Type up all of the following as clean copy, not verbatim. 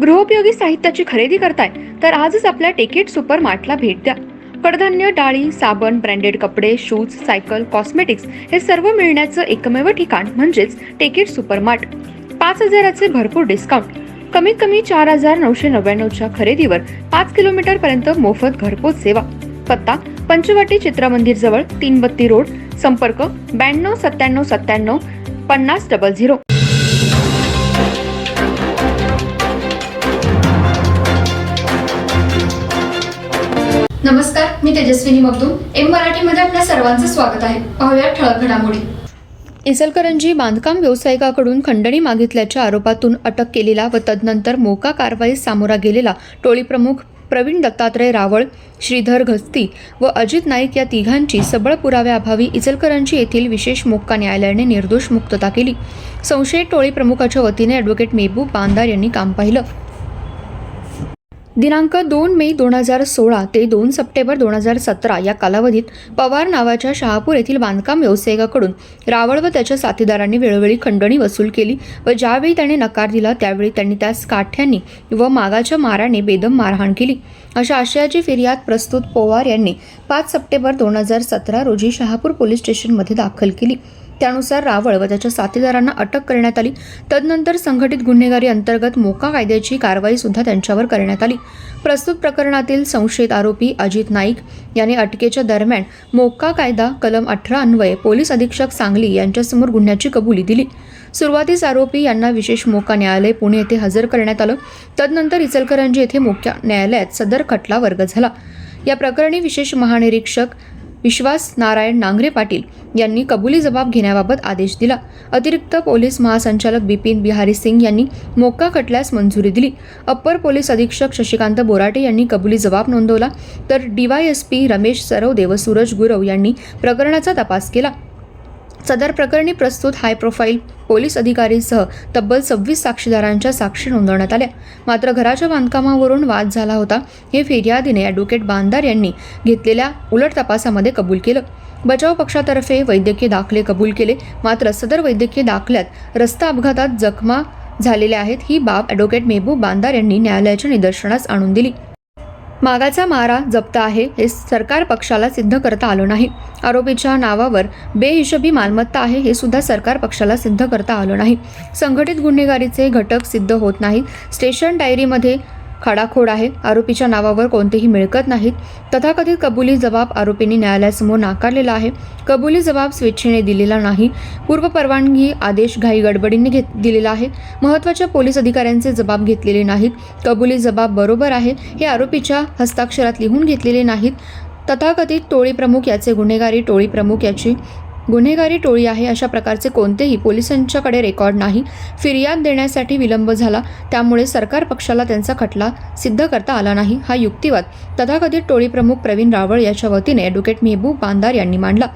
गृहोपयोगी साहित्याची खरेदी करताय तर आजच आपल्या टेकेट सुपर मार्टला भेट द्या. कडधान्य, डाळी, साबण, ब्रँडेड कपडे, शूज, सायकल, कॉस्मेटिक्स हे सर्व मिळण्याचं एकमेव ठिकाण म्हणजेच टेकेट सुपर मार्ट. 5,000चे भरपूर डिस्काउंट. कमीत कमी 4,999च्या खरेदीवर 5 किलोमीटर पर्यंत मोफत घरपोच सेवा. पत्ता पंचवटी चित्रमंदिर जवळ, 332 रोड. संपर्क 92 97 97 50 00. नमस्कार, मी तेजस्विनी मगदूम. एम मराठीमध्ये आपल्या सर्वांचं स्वागत आहे. पाहूया ठळक घडामोडी. इचलकरंजी बांधकाम व्यावसायिकाकडून खंडणी मागितल्याच्या आरोपातून अटक केलेला व तदनंतर मोका कारवाईस सामोरा गेलेला टोळी प्रमुख प्रवीण दत्तात्रय रावळ, श्रीधर घस्ती व अजित नाईक या तिघांची सबळ पुराव्याअभावी इचलकरंजी येथील विशेष मोक्का न्यायालयाने निर्दोष मुक्तता केली. संशयित टोळी प्रमुखाच्या वतीने ॲडव्होकेट मेहबूब बांदार यांनी काम पाहिलं. दिनांक 2 मे 2016 ते 2 सप्टेंबर 2017 या कालावधीत पवार नावाच्या शहापूर येथील बांधकाम व्यावसायिकाकडून रावळ व त्याच्या साथीदारांनी वेळोवेळी खंडणी वसूल केली व ज्यावेळी त्याने नकार दिला त्यावेळी त्यांनी त्यास काठ्यांनी व मागाच्या माराने बेदम मारहाण केली. अशा आशयाची फिर्याद प्रस्तुत पवार यांनी 5 सप्टेंबर 2017 रोजी शहापूर पोलीस स्टेशनमध्ये दाखल केली. त्यानुसार रावळ व त्याच्या साथीदारांना अटक करण्यात आली. तदनंतर संघटित गुन्हेगारी अंतर्गत मोका कायद्याची कारवाई सुद्धा त्यांच्यावर करण्यात आली. प्रस्तुत प्रकरणातील संशयित आरोपी अजित नाईक यांनी अटकेच्या दरम्यान मोका कायदा कलम 18 अन्वये पोलीस अधीक्षक सांगली यांच्यासमोर गुन्ह्याची कबुली दिली. सुरुवातीस आरोपी यांना विशेष मोका न्यायालय पुणे येथे हजर करण्यात आलं. तदनंतर इचलकरंजी येथे मोका न्यायालयात सदर खटला वर्ग झाला. या प्रकरणी विशेष महानिरीक्षक विश्वास नारायण नांगरे पाटील यांनी कबुली जबाब घेण्याबाबत आदेश दिला. अतिरिक्त पोलीस महासंचालक बिपिन बिहारी सिंग यांनी मोक्का खटल्यास मंजुरी दिली. अप्पर पोलीस अधीक्षक शशिकांत बोराटे यांनी कबुली जबाब नोंदवला तर DYSP रमेश सरवदे व सूरज गुरव यांनी प्रकरणाचा तपास केला. सदर प्रकरणी प्रस्तुत हाय प्रोफाईल पोलीस अधिकारीसह तब्बल 26 साक्षीदारांच्या साक्षी नोंदवण्यात आल्या. मात्र घराच्या बांधकामावरून वाद झाला होता हे फिर्यादीने ॲडव्होकेट बांदार यांनी घेतलेल्या उलट तपासामध्ये कबूल केलं. बचाव पक्षातर्फे वैद्यकीय दाखले कबूल केले. मात्र सदर वैद्यकीय दाखल्यात रस्ता अपघातात जखमा झालेल्या आहेत ही बाब ॲडव्होकेट मेहबूब बांदार यांनी न्यायालयाच्या निदर्शनास आणून दिली. मागाचा मारा जप्त आहे हे सरकार पक्षाला सिद्ध करता आलं नाही. आरोपीच्या नावावर बेहिशोबी मालमत्ता आहे हे सुद्धा सरकार पक्षाला सिद्ध करता आलं नाही. संघटित गुन्हेगारीचे घटक सिद्ध होत नाहीत. स्टेशन डायरीमध्ये खडाखोड आहे. आरोपीच्या नावावर कोणतेही मिळकत नाहीत. तथाकथित कबुली जबाब आरोपींनी न्यायालयासमोर नाकारलेला आहे. कबुली जबाब स्वेच्छेने दिलेला नाही. पूर्व परवानगी आदेश घाई गडबडीने दिलेला आहे. महत्त्वाच्या पोलीस अधिकाऱ्यांचे जबाब घेतलेले नाहीत. कबुली जबाब बरोबर आहे हे आरोपीच्या हस्ताक्षरात लिहून घेतलेले नाहीत. तथाकथित टोळी प्रमुख याचे गुन्हेगारी टोळी प्रमुख याची गुन्हेगारी टोळी आहे अशा प्रकारचे कोणतेही पोलिसांच्याकडे रेकॉर्ड नाही. फिर्याद देण्यासाठी विलंब झाला त्यामुळे सरकार पक्षाला त्यांचा खटला सिद्ध करता आला नाही हा युक्तिवाद तथाकथित टोळी प्रमुख प्रवीण रावळ याच्या वतीने ॲडव्होकेट मेहबूब बांदार यांनी मांडला.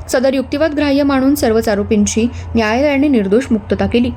सदर युक्तिवाद ग्राह्य मानून सर्वच आरोपींची न्यायालयाने निर्दोष मुक्तता केली.